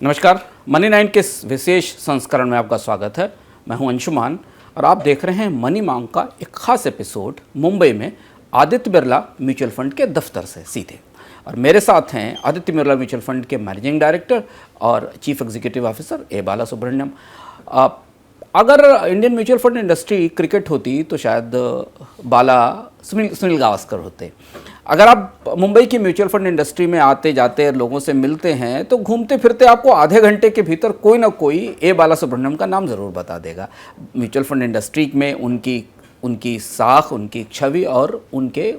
नमस्कार, मनी 9 के इस विशेष संस्करण में आपका स्वागत है। मैं हूं अंशुमान और आप देख रहे हैं मनी मांग का एक खास एपिसोड मुंबई में आदित्य बिरला म्यूचुअल फंड के दफ्तर से सीधे। और मेरे साथ हैं आदित्य बिरला म्यूचुअल फंड के मैनेजिंग डायरेक्टर और चीफ एग्जीक्यूटिव ऑफिसर ए बालासुब्रमण्यम। अगर Indian mutual fund industry cricket होती तो शायद बाला सुनील गावस्कर होते। अगर आप मुंबई की म्यूचुअल फंड इंडस्ट्री में आते जाते लोगों से मिलते हैं तो घूमते फिरते आपको आधे घंटे के भीतर कोई ना कोई ए बालासुब्रमण्यम का नाम ज़रूर बता देगा। म्यूचुअल फंड इंडस्ट्री में उनकी साख, उनकी छवि और उनके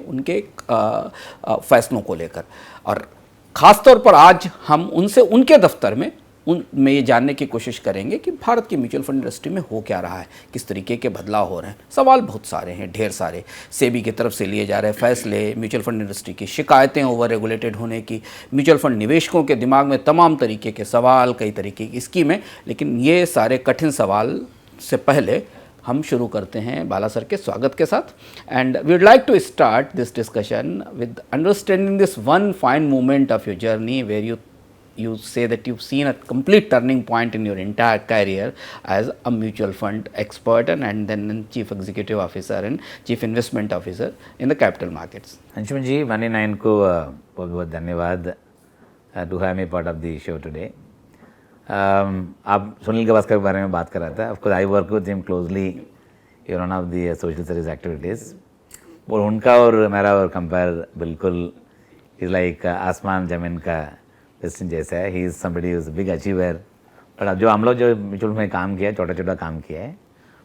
फैसलों को लेकर। और ख़ास तौर पर आज हम उनसे उनके दफ्तर में ये जानने की कोशिश करेंगे कि भारत की म्यूचुअल फंड इंडस्ट्री में हो क्या रहा है, किस तरीके के बदलाव हो रहे हैं। सवाल बहुत सारे हैं, ढेर सारे। सेबी की तरफ से लिए जा रहे फैसले, म्यूचुअल फंड इंडस्ट्री की शिकायतें ओवर रेगुलेटेड होने की, म्यूचुअल फंड निवेशकों के दिमाग में तमाम तरीके के सवाल, कई तरीके की स्कीमें। लेकिन ये सारे कठिन सवाल से पहले हम शुरू करते हैं बाला सर के स्वागत के साथ। And we would like to start this discussion with understanding this one fine moment of your journey where you say that you've seen a complete turning point in your entire career as a mutual fund expert and then chief executive officer and chief investment officer in the capital markets. Anshuman ji, money 9 को बहुत बहुत धन्यवाद to have me part of the show today. आप सुनील गावस्कर के बारे में बात कर रहा था। Of course I work with him closely in one of the social service activities. और उनका और मेरा और कंपेयर बिल्कुल इज़ लाइक आसमान ज़मीन का डिस्टेंस जैसा है। He is somebody is big achiever. But जो हम लोग जो म्यूचुअल में काम किया है, छोटा छोटा काम किया है,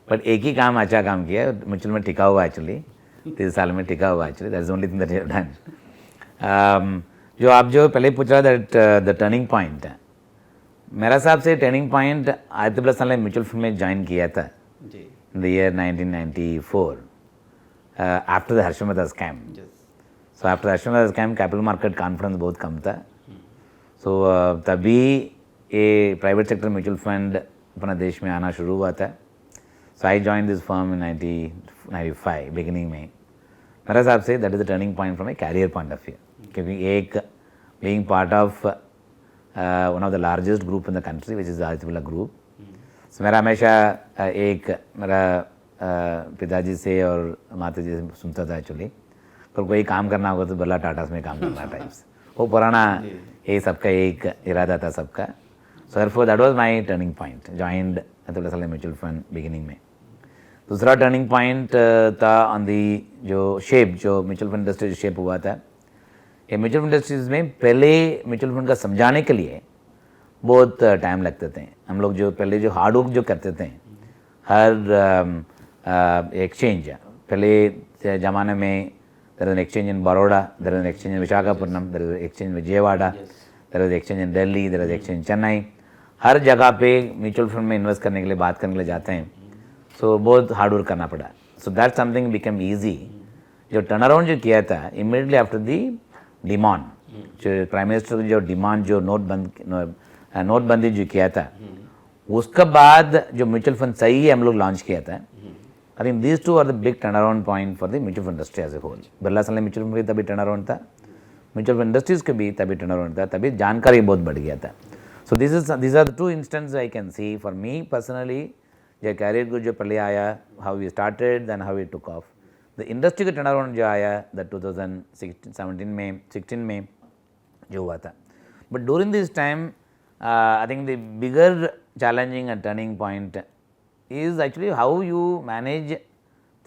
बट एक ही काम अच्छा काम किया है, म्यूचुअल में टिका हुआ एक्चुअली 30 साल में टिका हुआ actually. That is only thing that you have done. जो आप जो पहले पूछ रहा दैट द टर्निंग पॉइंट, मेरा हिसाब से टर्निंग पॉइंट आदित्य बिरला साल म्यूचुअल फंड में ज्वाइन किया था in the year 1994 after the हर्षमदा scam. So after the हर्षमदा scam capital market confidence बहुत कम था। सो तभी ये प्राइवेट सेक्टर म्यूचुअल फंड अपना देश में आना शुरू हुआ था। So I join this firm in 1995 beginning में। मेरे हिसाब से that is the turning point from a career point of view, क्योंकि एक being part of one of the largest group in the country which is Aditya Birla group. So मेरा हमेशा मेरा पिताजी से और माता जी से सुनता था एक्चुअली, पर कोई काम करना होगा तो बिरला टाटा में काम करना टाइप्स, वो पुराना ये सबका एक इरादा था सबका। So therefore that was my turning point, joined Birla mutual fund beginning में। दूसरा टर्निंग पॉइंट था ऑन दी जो शेप, जो म्यूचुअल फंड इंडस्ट्री शेप हुआ था। ये म्यूचुअल फंड इंडस्ट्रीज में पहले म्यूचुअल फंड का समझाने के लिए बहुत टाइम लगते थे। हम लोग जो पहले जो हार्ड वर्क जो करते थे, हर एक्सचेंज पहले ज़माने में there is an exchange in Baroda, there is an exchange in Visakhapatnam, there is an exchange in Vijayawada, there is an exchange in Delhi, there is an exchange in Chennai। हर जगह पे mutual fund में invest करने के लिए, बात करने के लिए जाते हैं। सो बहुत हार्ड वर्क करना पड़ा। So that something become easy. जो टर्न अराउंड जो किया था इमीडिएटली आफ्टर दी डिमांड, जो प्राइम मिनिस्टर की जो डिमांड, जो नोटबंदी जो किया था, उसके बाद जो म्यूचुअल फंड सही है हम लोग लॉन्च किया था। I think these two are the big turnaround point for the mutual fund industry as a whole। Birla साल म्यूचुअल फंड भी तभी टर्नाराउंड था, म्यूचुअल फंड इंडस्ट्रीज के भी तभी टर्नाराउंड था, तभी जानकारी बहुत बढ़ गया था। सो these are the two instances I can see for me personally। जो कैरियर को जो पहले आया, how we started then how we took off। the industry का टर्नाराउंड जो आया दैट 2016 में जो हुआ था। But during this time I think the bigger challenging and turning point is actually how you manage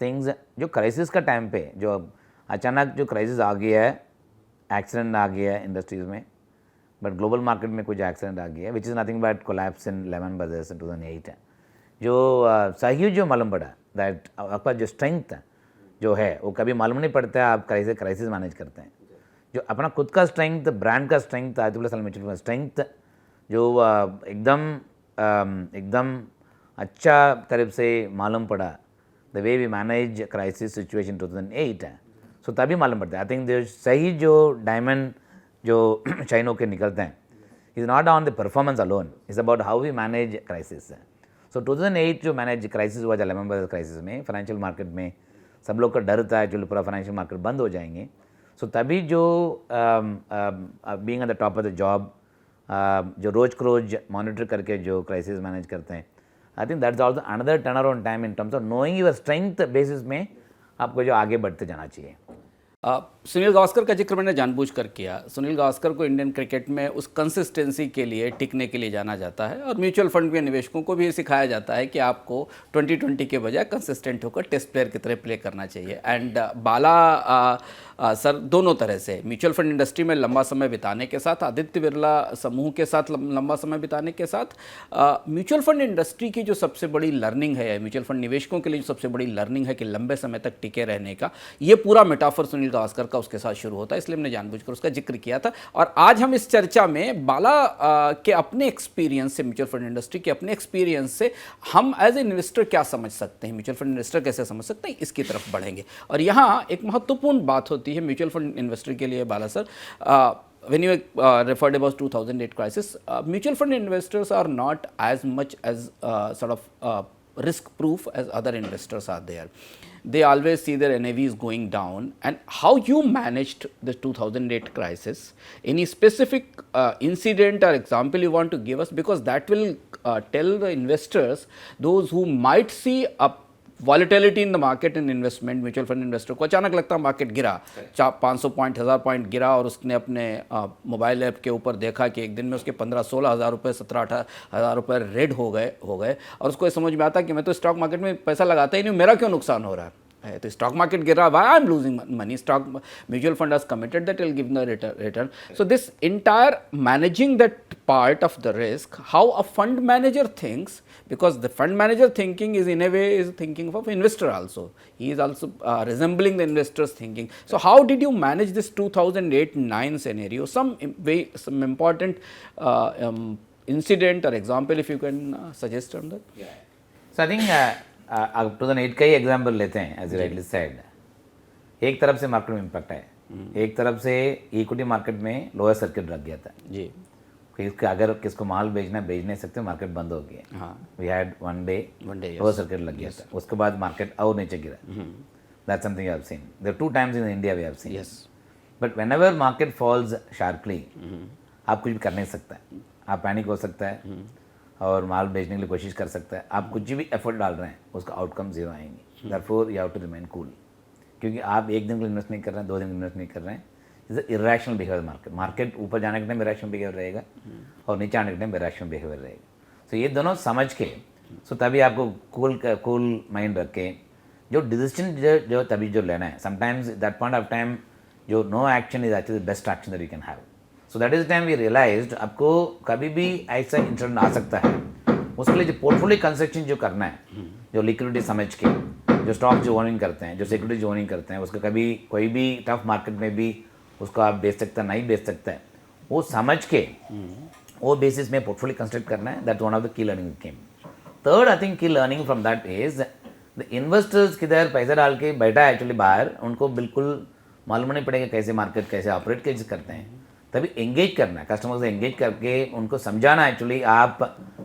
things. जो क्राइसिस का टाइम पे जो अचानक जो क्राइसिस आ गया है, एक्सीडेंट आ गया है इंडस्ट्रीज़ में, बट ग्लोबल मार्केट में कुछ एक्सीडेंट आ गया है which is nothing but collapse in Lehman brothers in 2008। जो सही जो मालूम पड़ा दैट आपका जो स्ट्रेंथ जो है वो कभी मालूम नहीं पड़ता है। आप क्राइसिस मैनेज करते हैं, जो अपना खुद का स्ट्रेंथ, ब्रांड का strength, Aditya Birla mutual fund strength जो एकदम अच्छा तरफ से मालूम पड़ा, the way we manage crisis situation 2008। So तभी मालूम पड़ता है। आई थिंक सही जो डायमंड जो शाइन होकर निकलते हैं is not on the performance alone, is about how we manage crisis. So 2008 जो मैनेज क्राइसिस हुआ, लेमन ब्रदर्स क्राइसिस में फाइनेंशियल मार्केट में सब लोग का डर था जो पूरा फाइनेंशियल मार्केट बंद हो जाएंगे। सो तभी जो being at the top of the job जो रोज को रोज मॉनिटर करके जो क्राइसिस मैनेज करते हैं, I think that's also another turn around time in terms of knowing your strength basis में आपको जो आगे बढ़ते जाना चाहिए। सुनील गावस्कर का जिक्र मैंने जानबूझकर किया। सुनील गावस्कर को इंडियन क्रिकेट में उस कंसिस्टेंसी के लिए, टिकने के लिए जाना जाता है, और म्यूचुअल फंड के निवेशकों को भी ये सिखाया जाता है कि आपको 2020 के बजाय कंसिस्टेंट होकर टेस्ट प्लेयर की तरह प्ले करना चाहिए। एंड बाला सर दोनों तरह से म्यूचुअल फंड इंडस्ट्री में लंबा समय बिताने के साथ, आदित्य बिरला समूह के साथ लंबा समय बिताने के साथ, म्यूचुअल फंड इंडस्ट्री की जो सबसे बड़ी लर्निंग है, म्यूचुअल फंड निवेशकों के लिए जो सबसे बड़ी लर्निंग है कि लंबे समय तक टिके रहने का, ये पूरा मेटाफर सुनील गावस्कर का उसके साथ शुरू होता है। इसलिए हमने जानबूझकर उसका जिक्र किया था। और आज हम इस चर्चा में बाला के अपने एक्सपीरियंस से, म्यूचुअल फंड इंडस्ट्री के अपने एक्सपीरियंस से हम एज ए इन्वेस्टर क्या समझ सकते हैं, म्यूचुअल फंड इन्वेस्टर कैसे समझ सकते हैं, इसकी तरफ बढ़ेंगे। और यहाँ एक महत्वपूर्ण बात होती है म्यूचुअल फंड इन्वेस्टर के लिए बाला sir, when you referred about 2008 crisis, mutual fund investors are not as much as sort of risk proof as other investors are there. They always see their NAVs going down. And how you managed the 2008 crisis, any specific incident or example you want to give us, because that will tell the investors, those who might see a volatility in the market and investment, mutual fund investor को अचानक लगता है market गिरा, 500 point 1000 point गिरा, और उसने अपने mobile app के ऊपर देखा कि एक दिन में उसके 15-16 हज़ार रुपये, 17-18 हज़ार रुपये रेड हो गए, और उसको ये समझ में आता कि मैं तो स्टॉक मार्केट में पैसा लगाता ही नहीं, मेरा क्यों नुकसान हो रहा है। तो स्टॉक मार्केट गिर रहा है, I am losing money, stock mutual fund has committed that will give the return. So this entire managing that part of the risk, how a fund manager thinks, because the fund manager thinking is in a way is thinking of investor also, he is also resembling the investors thinking. So how did you manage this 2008-9 scenario, some important incident or example if you can suggest on that? Yeah. So I think 2008 का ही example लेते हैं, as you rightly said. एक तरफ से market में impact है, एक तरफ से इक्विटी मार्केट में लोअर सर्किट रख गया था जी, अगर किसको माल बेचना बेच नहीं सकते, मार्केट बंद हो गया। We had one day lower circuit लग गया था, उसके बाद मार्केट और नीचे गिरा। That's something you have seen, there two times in India we have seen. Yes, but whenever market falls sharply, आप कुछ भी कर नहीं सकता है, आप पैनिक हो सकता है और माल बेचने के लिए कोशिश कर सकता है, आप कुछ भी एफर्ट डाल रहे हैं उसका आउटकम जीरो आएंगे। Therefore you have to remain cool, क्योंकि आप एक दिन के लिए इन्वेस्ट नहीं कर रहे हैं, 2 दिन इन्वेस्ट नहीं कर रहे हैं। Is irrational behaviour market, market ऊपर जाने के टाइम इरेशनल बिहेवियर रहेगा और नीचे आने के टाइम इरेशनल बिहेवियर रहेगा। सो ये दोनों समझ के, सो तभी आपको कूल माइंड रख के जो डिसीजन जो तभी जो लेना है, sometimes that point of time जो no action is actually the best action that you can have. So that is time we realised आपको कभी भी ऐसा इंसिडेंट आ सकता है, उसके लिए जो पोर्टफोलियो कंस्ट्रक्शन जो करना है, जो लिक्विडिटी समझ के, जो स्टॉक जो ओनिंग करते हैं, जो सिक्योरिटी जो ओनिंग करते हैं, उसका कभी कोई भी टफ मार्केट में भी उसको आप बेच सकते हैं, नहीं बेच सकता है, वो समझ के वो बेसिस में पोर्टफोलियो कंस्ट्रक्ट करना है। That's one of the key learning came. Third I think key learning from that is the investors किधर पैसा डाल के बैठा है एक्चुअली बाहर, उनको बिल्कुल मालूम नहीं पड़ेगा कैसे मार्केट कैसे ऑपरेट कैसे करते हैं। तभी एंगेज करना है, कस्टमर से एंगेज करके उनको समझाना है। एक्चुअली आप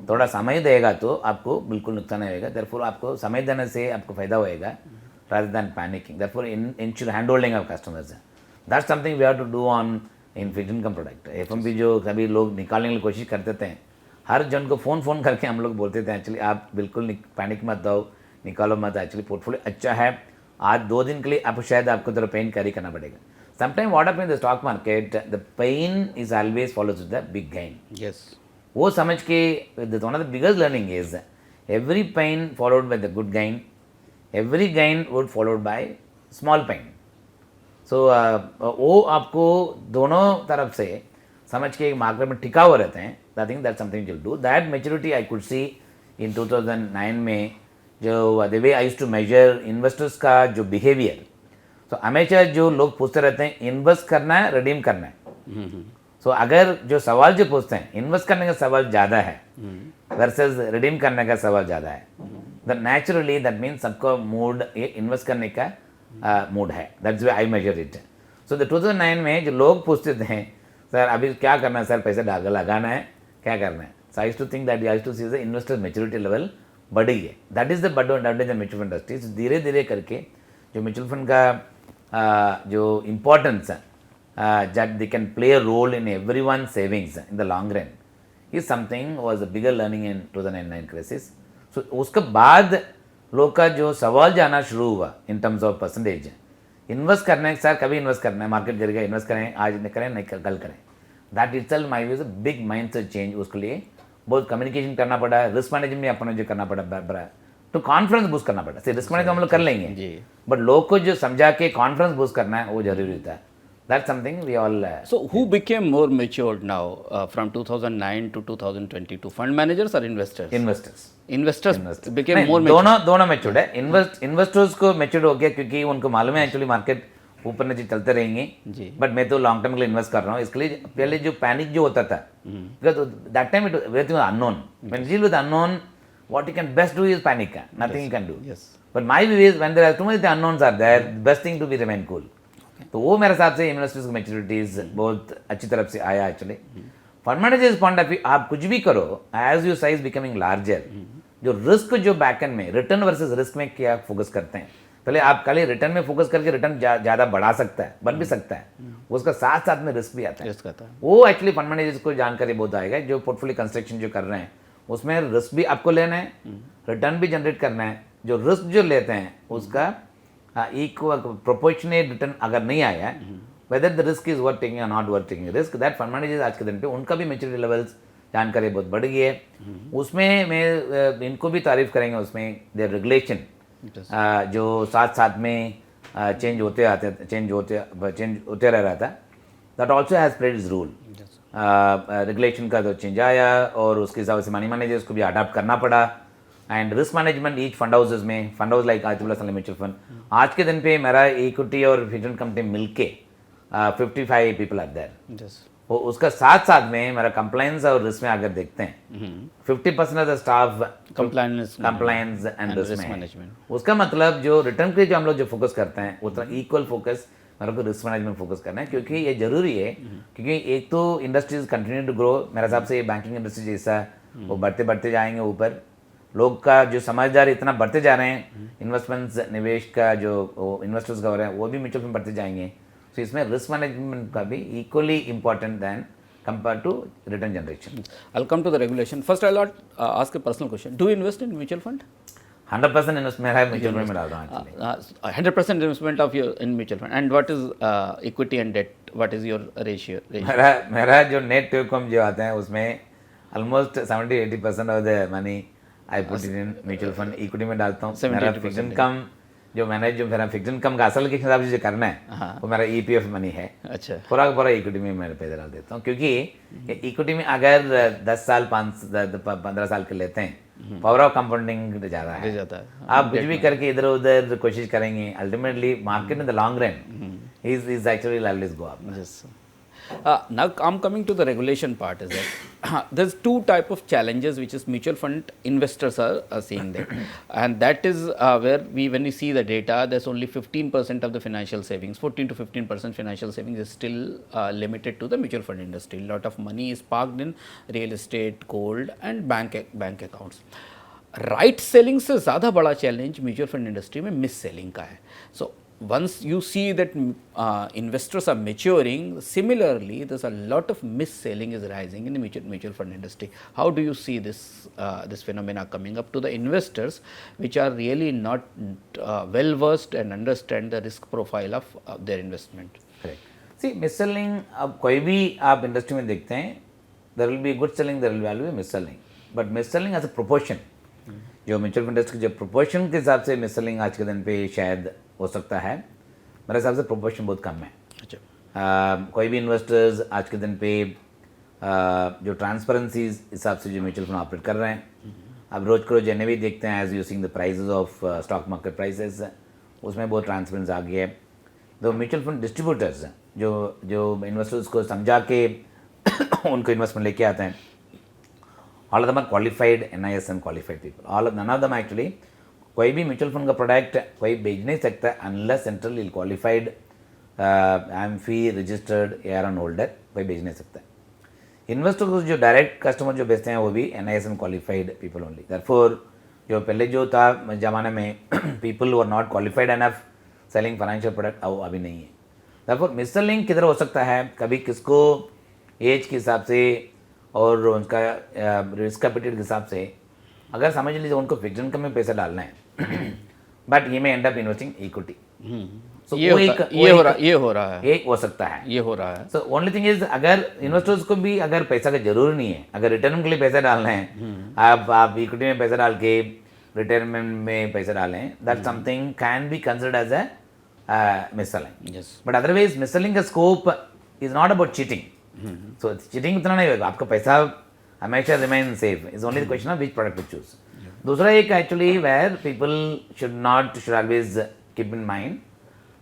थोड़ा समय देगा तो आपको बिल्कुल नुकसान नहीं होगा, देयरफॉर आपको समय देने से आपको फायदा होएगा rather than panicking. Therefore, ensure handholding of customers. That's something we have to do on in fixed income product. FMP जो सभी लोग निकालने की कोशिश करते थे, हर जन को फ़ोन करके हम लोग बोलते थे एक्चुअली आप बिल्कुल पैनिक मत दो, निकालो मत, एक्चुअली पोर्टफोलियो अच्छा है, आज 2 दिन के लिए आप शायद आपको थोड़ा पेन कैरी करना पड़ेगा। Sometimes what happens in the stock market, the pain is always follows with the big gain. Yes. वो समझ के one of the biggest learning is every pain followed by the good gain, every gain would followed by small pain. So वो आपको दोनों तरफ से समझ के मार्केट में टिका हुए रहते हैं। I think that's something you'll do. That maturity I could see in 2009 में, जो the way I used to measure investors का जो behavior. So amateur जो लोग पूछते रहते हैं इन्वेस्ट करना है रिडीम करना है। So अगर जो सवाल जो पूछते हैं इन्वेस्ट करने का सवाल ज़्यादा है वर्सेस रिडीम करने का सवाल ज़्यादा है, दैट नेचुरली दैट मीन्स सबको मूड ये इन्वेस्ट करने का मूड है। That's way I measure it. So the 2009 में जो लोग पूछते थे सर अभी क्या करना है, सर पैसे लगाना है, क्या करना है, so I used to think that I used to see the investor maturity level बढ़ी है। That is the advantage of mutual fund industry. धीरे धीरे करके जो म्यूचुअल फंड का जो इम्पोर्टेंस है that they can play a role in everyone's savings in the long run is something was a bigger learning in 2009 crisis. So उसके बाद लोग का जो सवाल जाना शुरू हुआ in terms of percentage, invest करना है सर, कभी इन्वेस्ट करना है, मार्केट गिरेगा, इन्वेस्ट करें, आज नहीं करें, नहीं कल करें. That itself my view is a big mindset change. उसके लिए बहुत कम्युनिकेशन करना पड़ा, रिस्क मैनेजमेंट भी अपना जो करना पड़ा, तो कॉन्फिडेंस बूस्ट करना पड़ा. रिस्क मैनेजमेंट हम लोग कर लेंगे, बट लोग को जो समझा के कॉन्फिडेंस बूस्ट करना है वो जरूरी होता है. That's something we all. So who became more matured now from 2009 to 2022? Fund managers or investors? Investors became more matured. दोनों matured है. इन्वेस्टर्स को matured हो गया क्योंकि उनको मालूम है एक्चुअली मार्केट ऊपर नीचे चलते रहेंगे. बट मैं तो लॉन्ग टर्म के लिए इन्वेस्ट कर रहा हूँ. इसके लिए पहले जो पैनिक जो होता था, that time it everything was unknown. When deal with unknown, what you can best do is panic. Nothing you can do. Yes. But my view is when there are too many unknowns are there, best thing to be remain cool. तो वो मेरे हिसाब से investors की मैच्योरिटीज बहुत अच्छी तरफ से आया actually. Fund managers point of view, आप कुछ भी करो, as your size becoming larger, जो रिस्क जो बैक एंड में रिटर्न वर्सेस रिस्क में क्या फोकस करते हैं. पहले आप खाली रिटर्न में फोकस करके रिटर्न ज़्यादा बढ़ा सकता है, बन भी सकता है, उसका साथ साथ में रिस्क भी आता है. वो एक्चुअली फंड मैनेजर्स को जानकारी बहुत आएगा. जो पोर्टफोलियो कंस्ट्रक्शन जो कर रहे हैं उसमें रिस्क भी आपको लेना है, रिटर्न भी जनरेट करना है. जो रिस्क जो लेते हैं उसका equal proportionate return अगर नहीं आया, whether the risk is worth taking or not worth taking risk, that fund managers आज के दिन पे उनका भी maturity levels जानकारी बहुत बढ़ गई है. उसमें मैं इनको भी तारीफ करेंगे. उसमें their regulation जो साथ साथ में चेंज होते रह रहा था, that also has played its role. Regulation का तो चेंज आया और उसके हिसाब से मनी मैनेजर्स को भी अडाप्ट करना पड़ा. And risk management each fund houses में, fund house like Aditya Birla mutual fund, आज के दिन पे मेरा इक्विटी और फिक्स्ड इनकम टीम मिलके 55 पीपल आर देयर. वो उसका साथ साथ में मेरा कंप्लायंस और रिस्क में अगर देखते हैं 50% of the staff compliance and risk management. उसका मतलब जो रिटर्न के जो हम लोग जो फोकस करते हैं उतना इक्वल फोकस मेरे को रिस्क मैनेजमेंट फोकस करना है. क्योंकि ये जरूरी है, क्योंकि एक तो इंडस्ट्रीज कंटिन्यू टू ग्रो. मेरे हिसाब से बैंकिंग इंडस्ट्री जैसा वो बढ़ते जाएंगे ऊपर. लोग का जो समझदारी इतना बढ़ते जा रहे हैं, इन्वेस्टमेंट्स निवेश का जो इन्वेस्टर्स का हो रहे हैं वो भी म्यूचुअल फंड बढ़ते जाएंगे. तो इसमें रिस्क मैनेजमेंट का भी equally important than compare to return generation. I'll come to the regulation. First, I'll ask a personal question. Do you invest in mutual fund? 100% investment है म्यूचुअल फंड में डाल रहा हूँ. 100% investment of your in mutual fund. And what is equity and debt? What is your ratio? मेरा जो net to income जो आता है उसमें almost 70-80% of the money I put in mutual fund. Equity में डालता हूँ. मेरा फिक्स्ड इनकम जो मैनेज जो मेरा फिक्स्ड इनकम का असल के हिसाब से जो करना है वो मेरा ईपीएफ मनी है. अच्छा. पूरा इक्विटी में मेरे पैसे डाल देता हूँ. क्योंकि इक्विटी में अगर 10 साल 15 साल के लेते हैं, पावर ऑफ कंपाउंडिंग ज़्यादा है. आप कुछ भी करके इधर उधर कोशिश करेंगे, ultimately market in the long run is actually always go up. Yes. Now I'm coming to the regulation part. Is that there's two type of challenges which is mutual fund investors are seeing there, and that is where when we see the data, there's only 15% of the financial savings, 14 to 15% financial savings is still limited to the mutual fund industry. A lot of money is parked in real estate, gold, and bank accounts. Right selling से ज़्यादा बड़ा challenge mutual fund industry में miss selling का है. सो once you see that investors are maturing, similarly there's a lot of mis-selling is rising in the mutual fund industry. How do you see this phenomena coming up to the investors which are really not well versed and understand the risk profile of their investment? Correct. See, mis-selling अब कोई भी आप industry में देखते हैं, there will be good selling, there will be mis-selling, but mis-selling as a proportion, जो mutual fund industry के जो प्रोपोर्शन के हिसाब से मिसलिंग आज के दिन पे शायद हो सकता है, मेरे हिसाब से प्रोपोर्शन बहुत कम है. अच्छा. कोई भी इन्वेस्टर्स आज के दिन पे जो ट्रांसपेरेंसी हिसाब से जो म्यूचुअल फंड ऑपरेट कर रहे हैं, अब रोज को रोज एनएवी देखते हैं as using the prices of stock market prices, उसमें बहुत ट्रांसपेरेंसी आ गई है. तो म्यूचुअल फंड डिस्ट्रीब्यूटर्स जो इन्वेस्टर्स को समझा के उनको इन्वेस्टमेंट लेके आते हैं, all of them are qualified NISM qualified people. None of them actually, कोई भी म्यूचुअल फंड का प्रोडक्ट कोई बेच नहीं सकता unless centrally qualified AMFI registered ARN holder कोई बेच नहीं सकता. इन्वेस्टर को जो डायरेक्ट कस्टमर जो बेचते हैं वो भी NISM qualified people only. Therefore जो पहले जो था ज़माने में people were not qualified enough selling financial product, अब अभी नहीं है. Therefore मिसलिंग किधर हो सकता है, कभी किसको एज के हिसाब से और उनका रिस्क कैपिटल के हिसाब से, अगर समझ लीजिए उनको फिक्स इनकम में पैसा डालना है बट ये में एंड अप इन्वेस्टिंग इक्विटी, सो ये हो रहा है, एक हो सकता है, ये हो रहा है. सो ओनली थिंग इज अगर इन्वेस्टर्स को भी अगर पैसा का जरूरी नहीं है, अगर रिटर्न के लिए पैसा डालना है, आप इक्विटी में पैसा डाल के रिटायरमेंट में पैसा डालें, that something can be considered as a misselling. Yes. But otherwise misselling का scope is not about cheating. So cheating उतना नहीं होगा, आपका पैसा हमेशा remain safe. Is only the question of which product to choose. दूसरा एक actually where people should always keep in mind,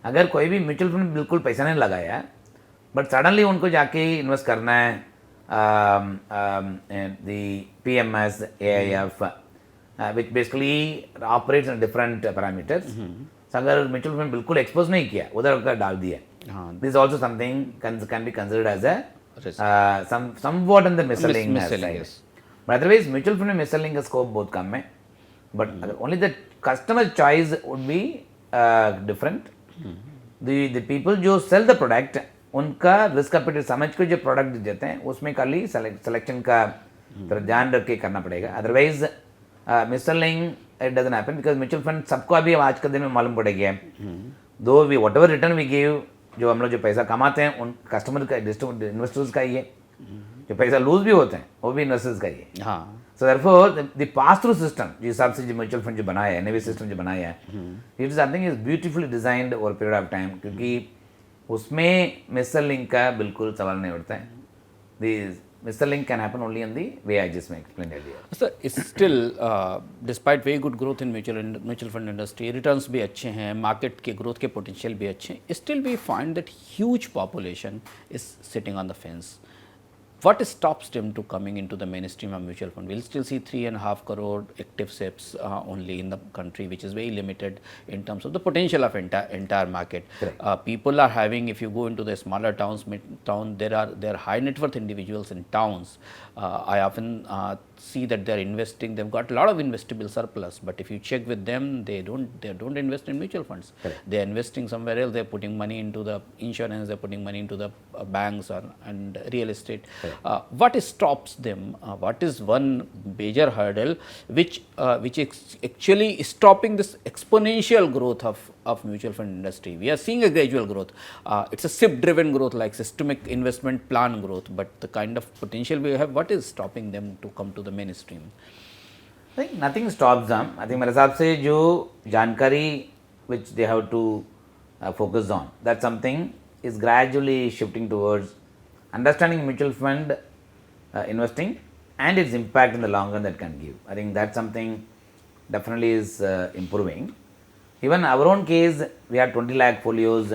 अगर कोई भी म्यूचुअल फंड बिल्कुल पैसा नहीं लगाया बट सडनली उनको जाके इन्वेस्ट करना है the PMS AIF which basically operates in different parameters. अगर म्यूचुअल फंड बिल्कुल एक्सपोज नहीं किया, उधर का डाल दिया, this also something can be considered as a somewhat in the misselling side. Yes. But otherwise mutual fund में मिसलिंग का स्कोप बहुत कम है, but only the customer choice would be different. The people जो सेल द प्रोडक्ट, उनका risk capital समझ के जो प्रोडक्ट देते हैं उसमें खाली सिलेक्शन का थोड़ा ध्यान रख के करना पड़ेगा. Otherwise misselling it doesn't happen because mutual fund सबको अभी आज के दिन में मालूम पड़ेगा, though we whatever return we give, जो हम लोग जो पैसा कमाते हैं उन कस्टमर का इन्वेस्टर्स का ही है, जो पैसा लूज भी होते हैं वो भी इन्वेस्टर्स का ही है. हाँ. So therefore the pass through system जिस हिसाब से जो म्यूचुअल फंड जो बनाया है, एनएवी सिस्टम जो बनाया है, it is something is beautifully designed over period of time, क्योंकि उसमें मिसलिंग का बिल्कुल सवाल नहीं उठता है. The misselling can happen only in the way I just explained earlier. Sir, still, despite very good growth in mutual fund industry, returns भी अच्छे हैं, market के growth के potential भी अच्छे हैं, still we find that huge population is sitting on the fence. What stops them to coming into the mainstream of mutual fund? We'll still see 3.5 crore active SIPs only in the country, which is very limited in terms of the potential of entire market. People are having, if you go into the smaller towns, there are high net worth individuals in towns. I often see that they're investing, they've got a lot of investable surplus, but if you check with them, they don't invest in mutual funds. They're investing somewhere else. They're putting money into the insurance, they're putting money into the banks and real estate. What stops them? What is one major hurdle which actually is stopping this exponential growth of mutual fund industry? We are seeing a gradual growth. It's a SIP driven growth, like systemic investment plan growth, but the kind of potential we have, what is stopping them to come to the mainstream? I think nothing stops them. I think मेरे हिसाब से जो जानकारी which they have to focus on, that something is gradually shifting towards understanding mutual fund investing and its impact in the long run that can give. I think that's something definitely is improving. Even our own case, we had 20 lakh folios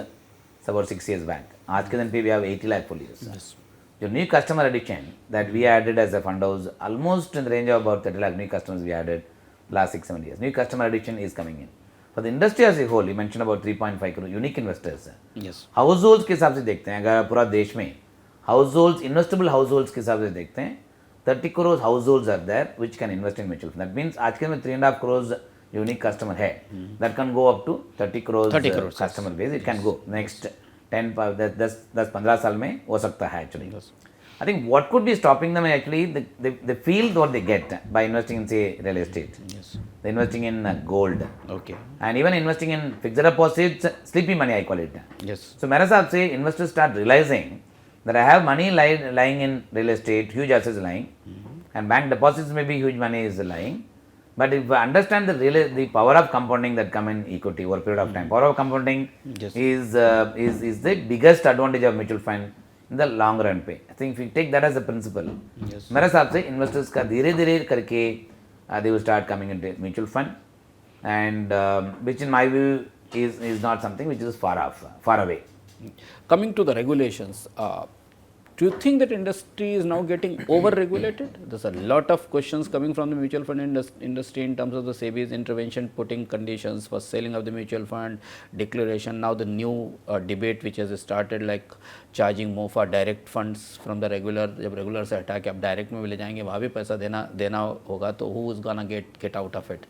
about 6 years back. आज के दिन पे we have 80 lakh folios. Yes. The new customer addition that we added as a fund house, almost in the range of about 30 lakh new customers we added last 6-7 years. New customer addition is coming in. For the industry as a whole, you mentioned about 3.5 crore unique investors. Yes. Households के हिसाब से देखते हैं, अगर पूरा देश में households, investable households के हिसाब से देखते हैं, 30 crore households are there which can invest in mutual fund. That means आज के में 3.5 crores unique customer है, that can go up to 30 crores customer base. It can go next 10-15 साल में हो सकता है actually. Yes. I think what could be stopping them actually the field what they get by investing in say real estate. Yes. They're investing in gold. Okay. And even investing in fixed deposits, sleepy money I call it. Yes. So मेरे हिसाब से investors start realizing that I have money lying in real estate, huge assets lying, and bank deposits maybe huge money is lying. But if I understand the power of compounding that come in equity over a period of time, power of compounding is the biggest advantage of mutual fund in the long run pay. I think if you take that as a principle, मेरे हिसाब से investors का धीरे धीरे करके they will start coming into mutual fund, and which in my view is not something which is far away. Coming to the regulations, do you think that industry is now getting over-regulated? There's a lot of questions coming from the mutual fund industry in terms of the SEBI's intervention, putting conditions for selling of the mutual fund, declaration. Now the new debate which has started, like charging more for direct funds from the regular. जब regular से हटा के आप direct में भी ले जाएंगे, वहाँ भी पैसा देना होगा, तो who is gonna get out of it?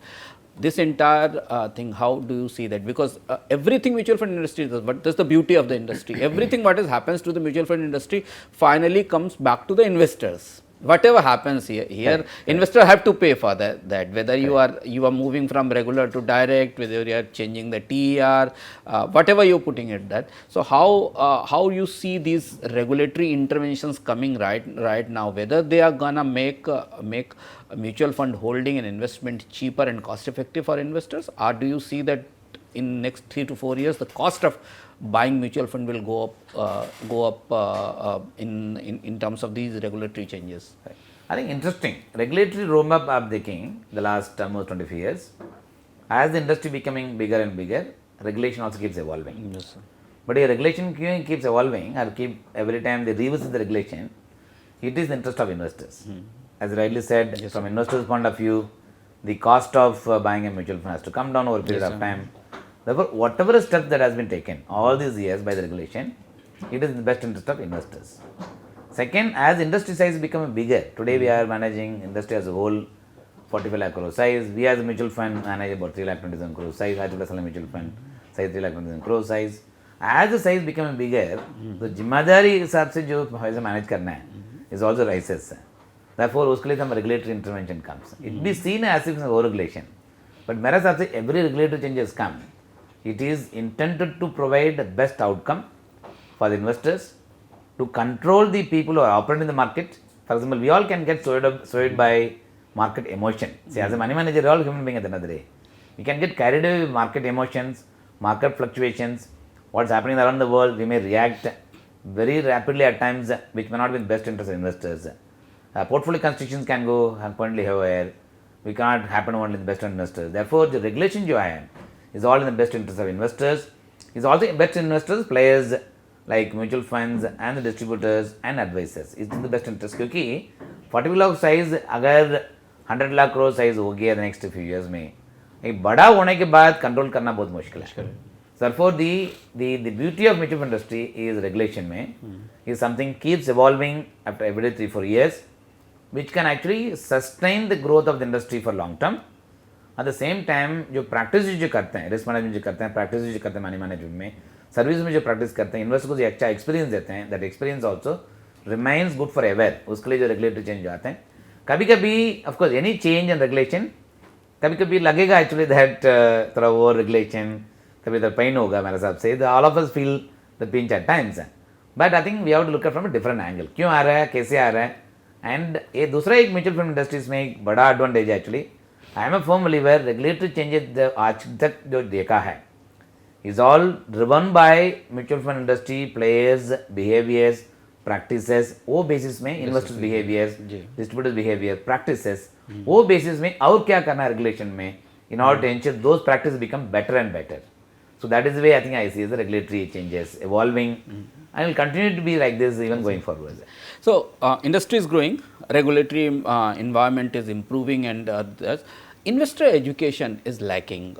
this entire thing, how do you see that? Because everything mutual fund industry does, but that's the beauty of the industry. Everything what is happens to the mutual fund industry finally comes back to the investors. Whatever happens here, investor have to pay for that. Whether you are moving from regular to direct, whether you are changing the TER, whatever you are putting at that. So how you see these regulatory interventions coming right now? Whether they are gonna make a mutual fund holding and investment cheaper and cost effective for investors, or do you see that in next 3 to 4 years the cost of buying mutual fund will go up in terms of these regulatory changes? I think interesting. Regulatory roadmap I'm taking the last almost 25 years. As the industry becoming bigger and bigger, regulation also keeps evolving. Yes, sir. But a regulation keeps evolving, or every time they revisit the regulation, it is the interest of investors. As rightly said, Yes, from investors' point of view, the cost of buying a mutual fund has to come down over a period of time. Therefore, whatever step that has been taken all these years by the regulation, it is in the best interest of investors. Second, as industry size becoming bigger, today we are managing industry as a whole 45 lakh crore size. We as a mutual fund manage about 3 lakh 27 crore size. IIFL mutual fund size 3 lakh 27 crore size. As the size becoming bigger, the जिम्मेदारी हिसाब से जो पैसा manage करना है is also rises. Therefore, उसके लिए some regulatory intervention comes. It be seen as if it's over regulation, but मेरे हिसाब से every regulatory changes come. It is intended to provide the best outcome for the investors, to control the people who are operating in the market. For example, we all can get swayed by market emotion. See, as a money manager, we are all human beings at the end of the day. We can get carried away with market emotions, market fluctuations, what's happening around the world. We may react very rapidly at times, which may not be in the best interest of investors. Portfolio constructions can go pointedly haywire. We cannot happen only in the best interest of investors. Therefore, the regulation जो है is all in the best interest of investors. Is also in best investors, players like mutual funds and the distributors and advisors. Is in the best interest क्योंकि 40 lakh size अगर 100 lakh crore size हो गया next few years में, एक बड़ा होने के बाद कंट्रोल करना बहुत मुश्किल है. Therefore, the beauty of mutual fund industry is regulation में is something keeps evolving after every 3-4 years, which can actually sustain the growth of the industry for long term. At the same time, जो practice जो करते हैं, risk management जो करते हैं, practice जो करते हैं मनी मैनेजमेंट में, सर्विस में जो प्रैक्टिस करते हैं, इन्वेस्टर को जो अच्छा एक्सपीरियंस देते हैं, that experience also remains good forever. उसके लिए जो रेगुलेटरी चेंज आते हैं, कभी कभी of course any change in regulation, कभी कभी लगेगा एक्चुअली दैट थोड़ा ओवर रेगुलेशन, कभी तो पेन होगा मेरे हिसाब से. All of us feel the pinch at times, but I think we have to look at from a different angle. क्यों आ रहा है, कैसे आ रहा है, एंड ये दूसरा एक म्यूचुअल फंड इंडस्ट्रीज में एक बड़ा एडवांटेज है actually. I am a firm believer, regulatory changes आज तक जो देखा है is all driven by mutual fund industry players behaviors practices. वो basis में investors behaviors, distributors behavior practices, वो basis में और क्या करना है regulation में in order to ensure those practices become better and better. So that is the way I think I see the regulatory changes evolving and will continue to be like this even going forward. So industry is growing, regulatory environment is improving, and investor education is lacking.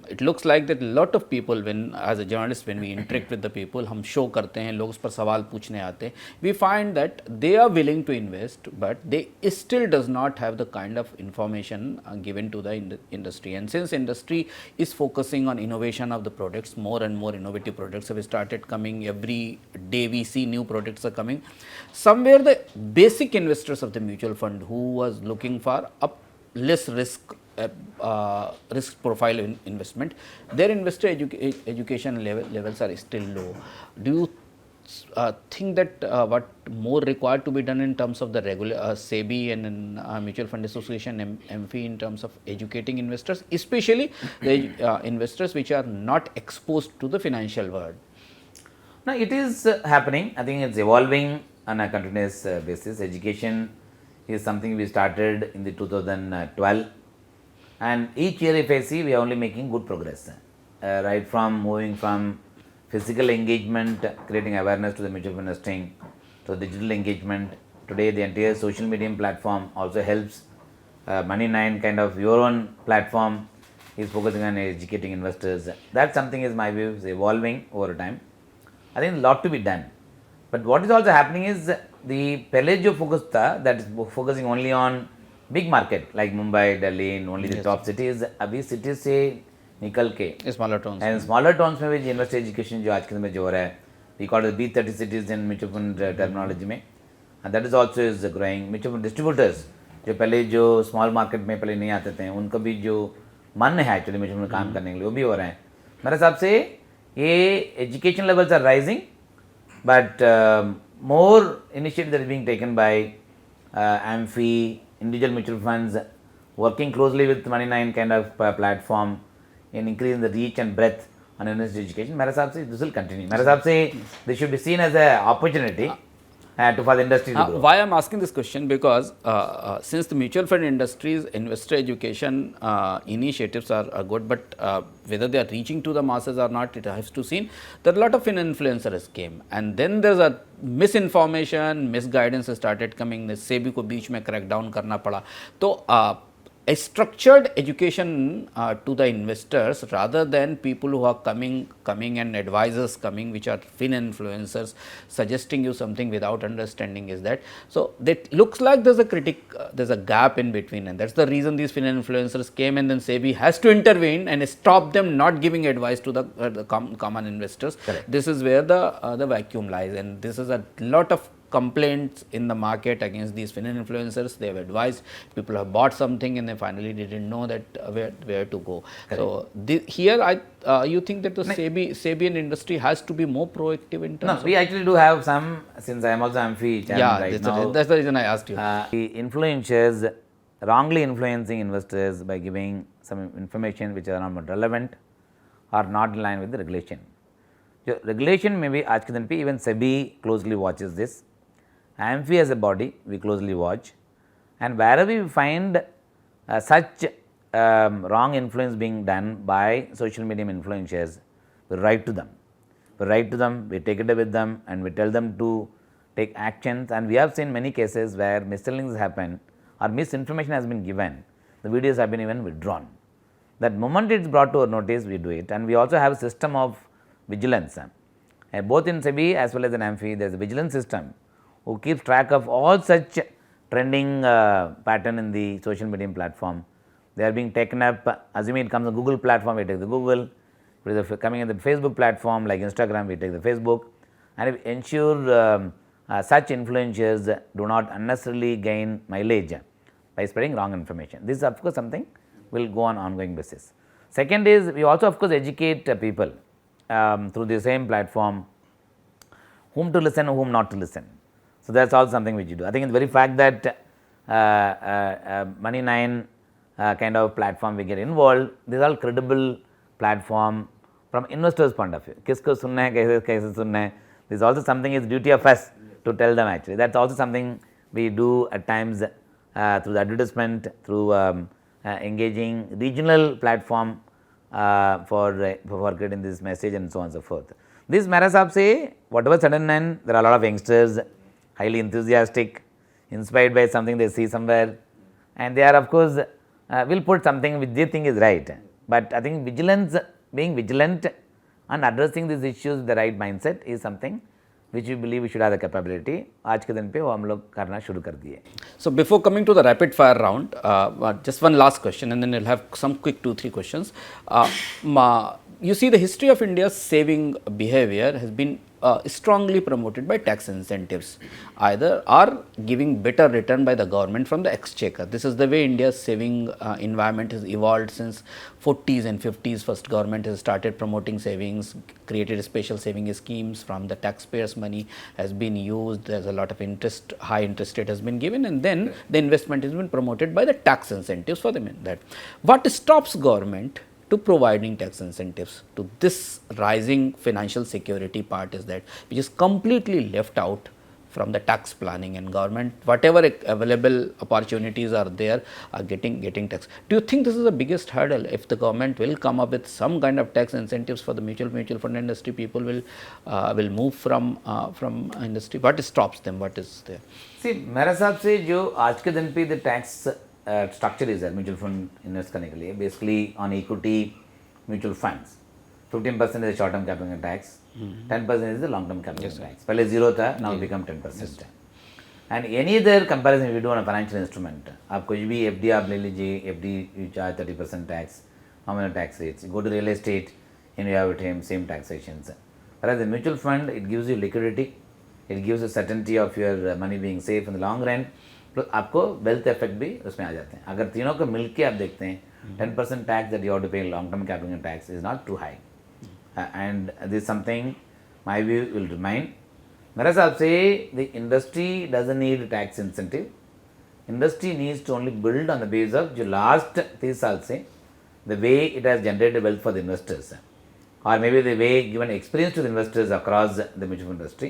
It looks like that a lot of people, when as a journalist, when we interact with the people, हम show करते हैं, लोग उस पर सवाल पूछने आते हैं, we find that they are willing to invest, but they still does not have the kind of information given to the industry. And since industry is focusing on innovation of the products, more and more innovative products have started coming. Every day we see new products are coming. Somewhere the basic investors of the mutual fund who was looking for a less risk profile investment, their investor education levels are still low. Do you think that what more required to be done in terms of the regular SEBI and Mutual Fund Association MFI in terms of educating investors, especially the investors which are not exposed to the financial world? No, it is happening. I think it's evolving on a continuous basis. Education is something we started in the 2012. And each year if I see, we are only making good progress. Right from moving from physical engagement, creating awareness to the mutual fund investing, to digital engagement. Today the entire social media platform also helps. Money9 kind of your own platform is focusing on educating investors. That's something is my view is evolving over time. I think a lot to be done. But what is also happening is the pillage of focus that is focusing only on big market like Mumbai, Delhi, and only the top cities, अभी cities से निकल के smaller towns and smaller towns में भी investor education जो आज के समय जो हो रहा है, we call it B30 cities in mutual fund terminology में, and that is also is growing. Mutual fund distributors जो पहले जो small market में पहले नहीं आते थे, उनका भी जो मन है actually mutual fund काम करने के लिए वो भी हो रहे हैं. मेरे हिसाब से ये education levels are rising, but more initiatives that are being taken by AMFI, individual mutual funds, working closely with Money9 kind of platform in increasing the reach and breadth on investor education. मेरे हिसाब से this will continue. मेरे हिसाब से this should be seen as an opportunity for the industry to grow. Why I'm asking this question, because since the mutual fund industry's investor education initiatives are good, but whether they are reaching to the masses or not, it has to be seen. There are a lot of influencers came, and then there's a misinformation, misguidance started coming. SEBI को बीच में crack down करना पड़ा. तो a structured education to the investors, rather than people who are coming and advisors coming, which are fin influencers suggesting you something without understanding, is that. So that looks like there's a gap in between, and that's the reason these fin influencers came, and then SEBI has to intervene and stop them not giving advice to the common investors. Correct. This is where the vacuum lies, and this is a lot of complaints in the market against these fin influencers. They have advised, people have bought something and they finally didn't know that where to go. Correct. So here you think that the SEBI and industry has to be more proactive in terms No, we actually do have some, since I am also AMFI chairman right now. That's the reason I asked you. The influencers wrongly influencing investors by giving some information which are not relevant or not in line with the regulation. The regulation may be आज के दिन पे even SEBI closely watches this. AMFI as a body we closely watch, and wherever we find such wrong influence being done by social media influencers, we write to them. We take it up with them, and we tell them to take actions. And we have seen many cases where misleadings happen or misinformation has been given. The videos have been even withdrawn. That moment it's brought to our notice, we do it. And we also have a system of vigilance. Both in SEBI as well as in AMFI, there is a vigilance system who keeps track of all such trending pattern in the social media platform. They are being taken up, assuming it comes on Google platform, we take the Google. If it is coming in the Facebook platform like Instagram, we take the Facebook. And we ensure such influencers do not unnecessarily gain mileage by spreading wrong information. This is of course something will go on ongoing basis. Second is, we also of course educate people through the same platform whom to listen and whom not to listen. So that's also something which you do. I think in the very fact that Money9 kind of platform we get involved, these are all credible platform from investors point of view. किसको सुनना है, कैसे सुनना है. This is also something is duty of us to tell them actually. That's also something we do at times through the advertisement, through engaging regional platform for getting this message and so on and so forth. This मेरा हिसाब से whatever sudden and there are a lot of youngsters highly enthusiastic, inspired by something they see somewhere, and they are of course will put something which they think is right. But I think vigilance, being vigilant and addressing these issues with the right mindset is something which we believe we should have the capability. आज के दिन पे वो हम लोग करना शुरू कर दिए. So before coming to the rapid fire round, just one last question, and then we'll have some quick 2-3 questions. You see, the history of India's saving behavior has been strongly promoted by tax incentives, either or giving better return by the government from the exchequer. This is the way India's saving environment has evolved since 40s and 50s. First government has started promoting savings, created special saving schemes from the taxpayers' money has been used. There's a lot of interest, high interest rate has been given, and then the investment has been promoted by the tax incentives for them in that. What stops government to providing tax incentives to this rising financial security part is that which is completely left out from the tax planning, and government whatever available opportunities are there are getting tax. Do you think this is the biggest hurdle? If the government will come up with some kind of tax incentives for the mutual fund industry, people will move from industry. What stops them? What is there? See, मेरे हिसाब से जो आज के दिन पे the tax structure is there mutual fund invest करने के लिए basically on equity mutual funds 15% is the short term capital tax, 10% is the long term capital tax. पहले 0 था, now it become 10%. And any other comparison you do on a financial instrument, आप कोई भी F D आप ले लीजिए, F D you charge 30% tax, nominal tax rates, go to real estate and you have it same taxations. Whereas the mutual fund, it gives you liquidity, it gives a certainty of your money being safe in the long run, तो आपको wealth effect भी उसमें आ जाते हैं. अगर तीनों को मिलके आप देखते हैं 10% tax that you have to pay long term capital gain tax is not too high, and this something my view will remain. मेरे हिसाब से the industry doesn't need tax incentive. Industry needs to only build on the base of जो last 30 साल से the way it has generated wealth for the investors, or maybe the way given experience to the investors across the mutual fund industry.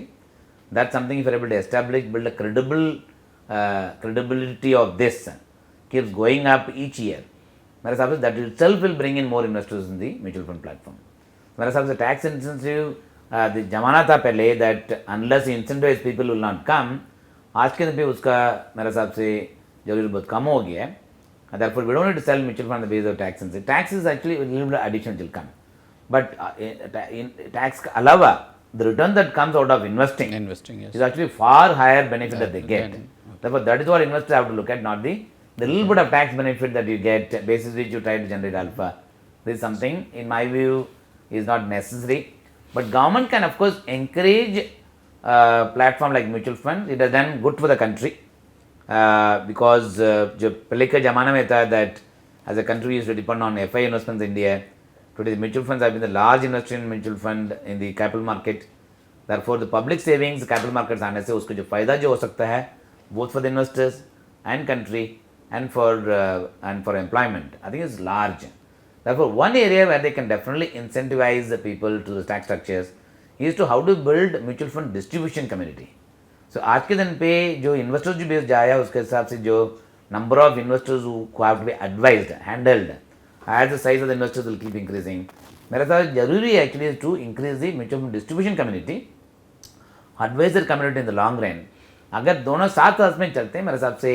That's something if you're able to establish, build a credibility of this, keeps going up each year. That itself will bring in more investors in the mutual fund platform. The tax incentive, the jamana tha pehle that unless you incentivize people will not come. आज के दिन पे उसका मेरे हिसाब से जरूर बहुत कम हो गया है. Therefore, we don't need to sell mutual fund on the basis of tax incentive. Tax is actually a little bit additional will come. But in tax के अलावा the return that comes out of investing yes. is actually far higher benefit that they get. Therefore, that is what investors have to look at, not the little bit of tax benefit that you get basis which you try to generate alpha. This is something, in my view, is not necessary. But government can of course encourage platform like mutual fund. It has done good for the country because जो पहले के ज़माने में था that as a country we used to depend on FI investments in India. Today, the mutual funds have been the large investor in mutual fund in the capital market. Therefore, the public savings capital markets आने से उसको जो फायदा जो हो सकता है both for the investors and country and for employment, I think is large. Therefore, one area where they can definitely incentivize the people to the tax structures is to how to build mutual fund distribution community. So, आज के दिन पे जो investors जो base जाया उसके हिसाब से जो number of investors who have to be advised, handled, as the size of the investors will keep increasing. मेरा ख्याल जरूरी है actually to increase the mutual fund distribution community, advisor community in the long run. अगर दोनों साथ में चलते हैं मेरे हिसाब से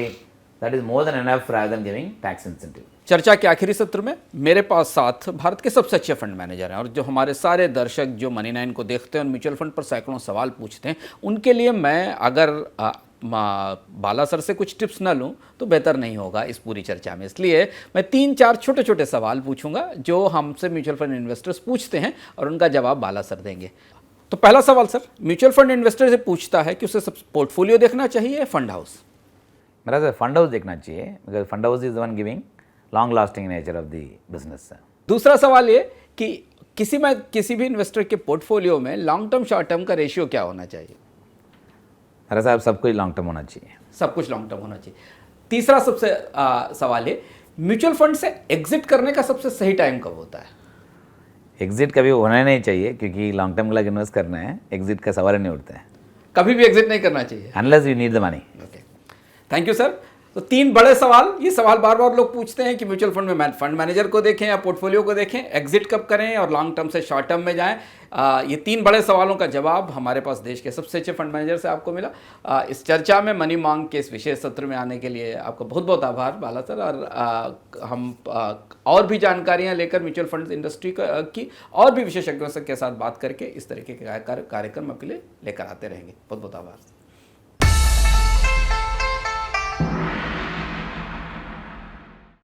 that is more than enough rather than giving tax incentive. चर्चा के आखिरी सत्र में मेरे पास साथ भारत के सबसे अच्छे फंड मैनेजर हैं और जो हमारे सारे दर्शक जो मनी9 को देखते हैं और म्यूचुअल फंड पर सैकड़ों सवाल पूछते हैं, उनके लिए मैं अगर बाला सर से कुछ टिप्स ना लूं तो बेहतर नहीं होगा इस पूरी चर्चा में. इसलिए मैं 3-4 छोटे छोटे सवाल पूछूंगा जो हमसे म्यूचुअल फंड इन्वेस्टर्स पूछते हैं और उनका जवाब बाला सर देंगे. तो पहला सवाल सर, म्यूचुअल फंड इन्वेस्टर से पूछता है कि उसे सब पोर्टफोलियो देखना चाहिए या फंड हाउस? मेरा फंड हाउस देखना चाहिए because fund house is the one giving long lasting nature of the business. दूसरा सवाल ये कि किसी भी इन्वेस्टर के पोर्टफोलियो में लॉन्ग टर्म शॉर्ट टर्म का रेशियो क्या होना चाहिए? मेरा साहब सब कुछ लॉन्ग टर्म होना चाहिए. सब कुछ लॉन्ग टर्म होना चाहिए. तीसरा सबसे सवाल है, म्यूचुअल फंड से एग्जिट करने का सबसे सही टाइम कब होता है? एग्जिट कभी होना नहीं चाहिए क्योंकि लॉन्ग टर्म के लिए इन्वेस्ट करना है, एग्जिट का सवाल नहीं उठता है. कभी भी एग्जिट नहीं करना चाहिए unless you need the money. Okay, thank you sir. तो 3 बड़े सवाल, ये सवाल बार बार लोग पूछते हैं कि म्यूचुअल फंड में फंड मैनेजर को देखें या पोर्टफोलियो को देखें, एग्जिट कब करें और लॉन्ग टर्म से शॉर्ट टर्म में जाएं. ये 3 बड़े सवालों का जवाब हमारे पास देश के सबसे अच्छे फंड मैनेजर से आपको मिला. इस चर्चा में मनी मांग के इस विशेष सत्र में आने के लिए आपका बहुत बहुत आभार बाला सर. और हम और भी जानकारियाँ लेकर म्यूचुअल फंड इंडस्ट्री की और भी विशेषज्ञों के साथ बात करके इस तरीके के कार्यक्रम आपके लिए लेकर आते रहेंगे. बहुत बहुत आभार.